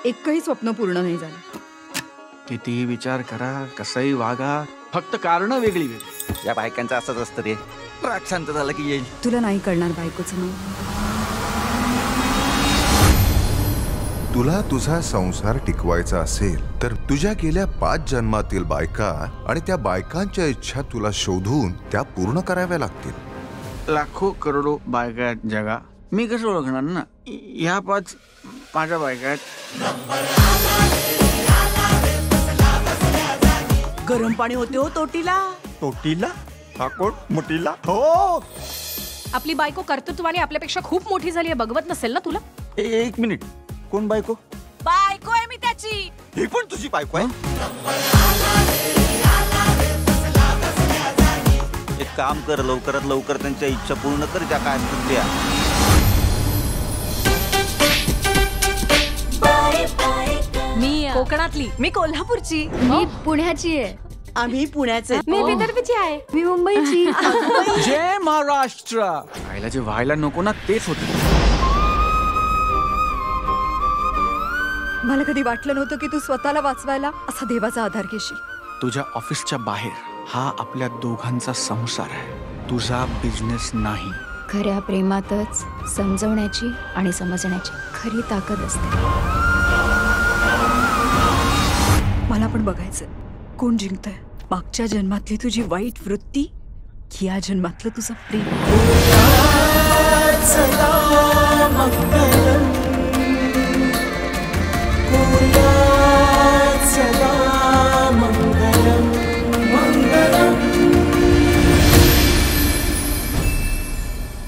एकही स्वप्न पूर्ण नाही झालं. कितीही विचार करा, कसंही वागा, फक्त कारण वेगळी वेगळी. या बायकांचं असंच असतं रे. राग शांत झाला की येईल. तुला नाही कळणार बायकोचं नाव. तुला तुझा संसार टिकवायचा असेल तर तुझ्या गेल्या 5 जन्मातील बायका आणि त्या बायकांच्या इच्छा तुला शोधून त्या पूर्ण कराव्या लागतील. लाखो करोडो बायका आहेत जगा. मी कसं ओळखणार ना ह्या 5 माझ्या बायका आहेत. गरम पाणी होते हो तोटीला. तोटीला हा कोण मोठीला. हो आपली बायको कर्तृत्वाने आपल्यापेक्षा खूप मोठी झाली आहे, बघवत नसेल ना तुला. एक मिनिट, कोण बायको? बायको आहे मी त्याची. ही पण तुझी बायको आहे? एक काम कर, लवकरात लवकर त्यांच्या इच्छा पूर्ण कर ज्या काय असतील त्या. मी कोकणातली. मी कोल्हापूरची. मी पुण्याची आहे. आम्ही पुण्याचे. मी विदर्भची आहे. मी मुंबईची. जय महाराष्ट्र. आईला जे व्हायला नको ना तेच होत. मला कधी वाटलं नव्हतं की तू स्वतःला वाचवायला असा देवाचा आधार घेशील. तुझ्या ऑफिसच्या बाहेर हा आपल्या दोघांचा संसार आहे, तुझा बिझनेस नाही. खऱ्या प्रेमातच समजवण्याची आणि समजण्याची खरी ताकद असते. मला पण बघायचं कोण जिंकतंय, मागच्या जन्मातली तुझी वाईट वृत्ती की या जन्मातलं तुझं प्रेम.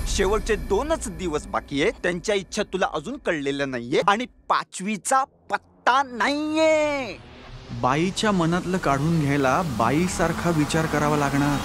शेवटचे 2च दिवस बाकी आहे. त्यांच्या इच्छा तुला अजून कळलेल्या नाहीये आणि 5वीचा पत्ता नाहीये. बाईच्या मनातलं काढून घ्यायला बाईसारखा विचार करावा लागणार.